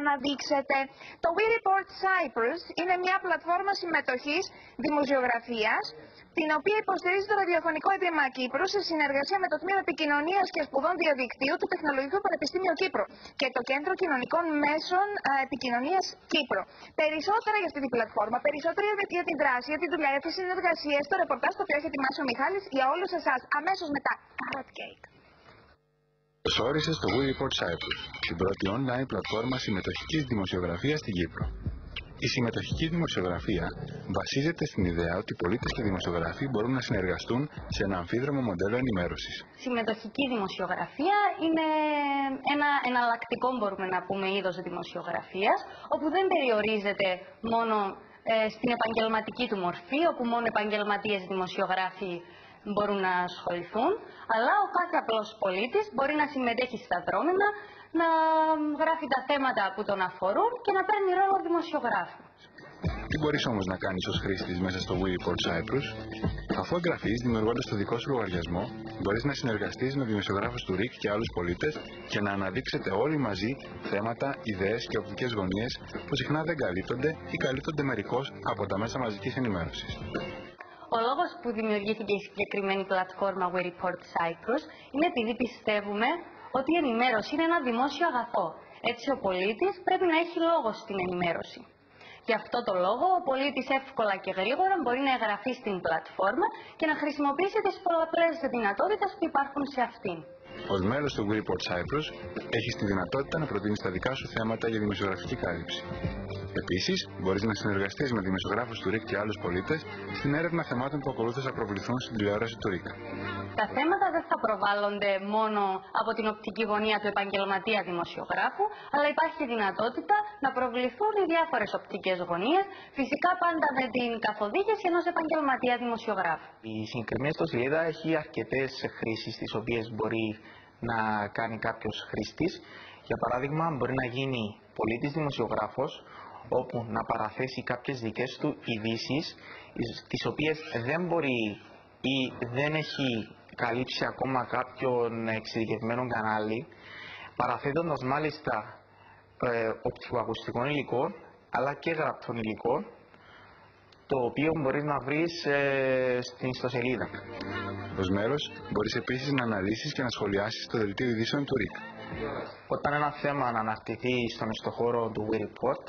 αναδείξετε. Το We Report Cyprus είναι μια πλατφόρμα συμμετοχής δημοσιογραφίας, την οποία υποστηρίζει το Ραδιοφωνικό Ίδρυμα Κύπρου σε συνεργασία με το Τμήμα Επικοινωνίας και Σπουδών Διαδικτύου του Τεχνολογικού Πανεπιστήμιου Κύπρου και το Κέντρο Κοινωνικών Μέσων Επικοινωνίας Κύπρου. Περισσότερα για αυτή την πλατφόρμα, περισσότερα για την δράση, για τη δουλειά, για τις συνεργασίες, το ρεπορτάζ το οποίο έχει ετοιμάσει ο Μιχάλης για όλους εσάς αμέσως μετά. Carrot Cake. Όρισε στο We Report Cyprus, την πρώτη online πλατφόρμα συμμετοχικής δημοσιογραφίας στην Κύπρο. Η συμμετοχική δημοσιογραφία βασίζεται στην ιδέα ότι οι πολίτες και οι δημοσιογράφοι μπορούν να συνεργαστούν σε ένα αμφίδρομο μοντέλο ενημέρωσης. Συμμετοχική δημοσιογραφία είναι ένα εναλλακτικό, μπορούμε να πούμε, είδος δημοσιογραφίας, όπου δεν περιορίζεται μόνο στην επαγγελματική του μορφή, όπου μόνο επαγγελματίες δημοσιογράφοι μπορούν να ασχοληθούν, αλλά ο κάθε απλός πολίτης μπορεί να συμμετέχει στα δρόμενα, να γράφει τα θέματα που τον αφορούν και να παίρνει ρόλο δημοσιογράφου. Τι μπορείς όμως να κάνεις ως χρήστης μέσα στο We Report Cyprus? Αφού εγγραφείς δημιουργώντας το δικό σου λογαριασμό, μπορείς να συνεργαστείς με δημοσιογράφους του ΡΙΚ και άλλους πολίτες και να αναδείξετε όλοι μαζί θέματα, ιδέες και οπτικές γωνίες που συχνά δεν καλύπτονται ή καλύπτονται μερικώς από τα μέσα μαζικής ενημέρωσης. Ο λόγος που δημιουργήθηκε η συγκεκριμένη πλατφόρμα We Report Cyprus είναι επειδή πιστεύουμε ότι η ενημέρωση είναι ένα δημόσιο αγαθό. Έτσι ο πολίτης πρέπει να έχει λόγο στην ενημέρωση. Γι' αυτό το λόγο ο πολίτης εύκολα και γρήγορα μπορεί να εγγραφεί στην πλατφόρμα και να χρησιμοποιήσει τις πολλαπλές δυνατότητες που υπάρχουν σε αυτήν. Ως μέλος του We Report Cyprus έχεις τη δυνατότητα να προτείνεις τα δικά σου θέματα για δημοσιογραφική κάλυψη. Επίσης, μπορείς να συνεργαστείς με δημοσιογράφους του ΡΙΚ και άλλους πολίτες στην έρευνα θεμάτων που ακολούθως θα προβληθούν στην τηλεόραση του ΡΙΚ. Τα θέματα δεν θα προβάλλονται μόνο από την οπτική γωνία του επαγγελματία δημοσιογράφου, αλλά υπάρχει δυνατότητα να προβληθούν οι διάφορες οπτικές γωνίες, φυσικά πάντα με την καθοδήγηση ενός επαγγελματία δημοσιογράφου. Η συγκεκριμένη ιστοσελίδα έχει αρκετές χρήσεις τις οποίες μπορεί να κάνει κάποιος χρήστης. Για παράδειγμα, μπορεί να γίνει πολίτης δημοσιογράφος, όπου να παραθέσει κάποιες δικές του ειδήσεις, τις οποίες δεν μπορεί ή δεν έχει καλύψει ακόμα κάποιον εξειδικευμένο κανάλι, παραθέτοντας μάλιστα οπτικοακουστικό υλικό, αλλά και γραπτό υλικό, το οποίο μπορείς να βρεις στην ιστοσελίδα. Ως μέλος, μπορείς επίσης να αναλύσεις και να σχολιάσεις το δελτίο ειδήσεων του ΡΙΚ. Όταν ένα θέμα να αναρτηθεί στον ιστοχώρο του We Report,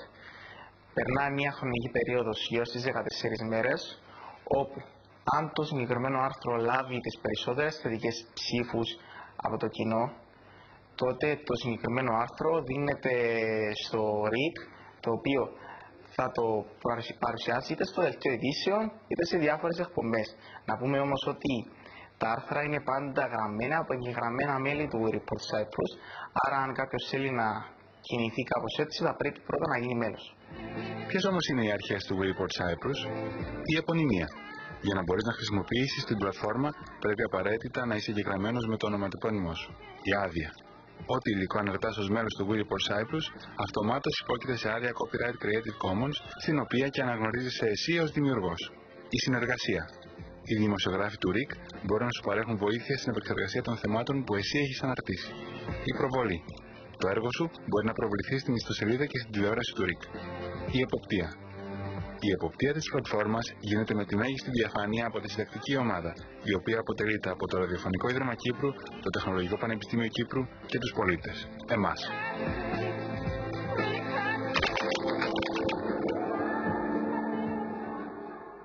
περνάει μια χρονική περίοδος γύρω στις 14 μέρες, όπου αν το συγκεκριμένο άρθρο λάβει τις περισσότερες θετικές ψήφους από το κοινό, τότε το συγκεκριμένο άρθρο δίνεται στο ΡΙΚ, το οποίο θα το παρουσιάσει είτε στο δελτίο ειδήσεων είτε σε διάφορες εκπομπές. Να πούμε όμως ότι τα άρθρα είναι πάντα γραμμένα από εγγεγραμμένα μέλη του We Report Cyprus, άρα αν κάποιος θέλει να κινηθεί κάπως έτσι θα πρέπει πρώτα να γίνει μέλος. Ποιες όμως είναι οι αρχές του We Report Cyprus? Η επωνυμία. Για να μπορείς να χρησιμοποιήσεις την πλατφόρμα πρέπει απαραίτητα να είσαι εγγεγραμμένος με το ονοματεπώνυμό σου. Η άδεια. Ό,τι υλικό αναρτάς ως μέλος του We Report Cyprus αυτομάτως υπόκειται σε άδεια Copyright Creative Commons, στην οποία και αναγνωρίζεσαι εσύ ως δημιουργός. Η συνεργασία. Οι δημοσιογράφοι του ΡΙΚ μπορούν να σου παρέχουν βοήθεια στην επεξεργασία των θεμάτων που εσύ έχεις αναρτήσει. Η προβολή. Το έργο σου μπορεί να προβληθεί στην ιστοσελίδα και στην τηλεόραση του ΡΙΚ. Η εποπτεία. Η εποπτεία της πλατφόρμας γίνεται με τη μέγιστη διαφάνεια από τη συντακτική ομάδα, η οποία αποτελείται από το Ραδιοφωνικό Ίδρυμα Κύπρου, το Τεχνολογικό Πανεπιστήμιο Κύπρου και τους πολίτες, εμάς.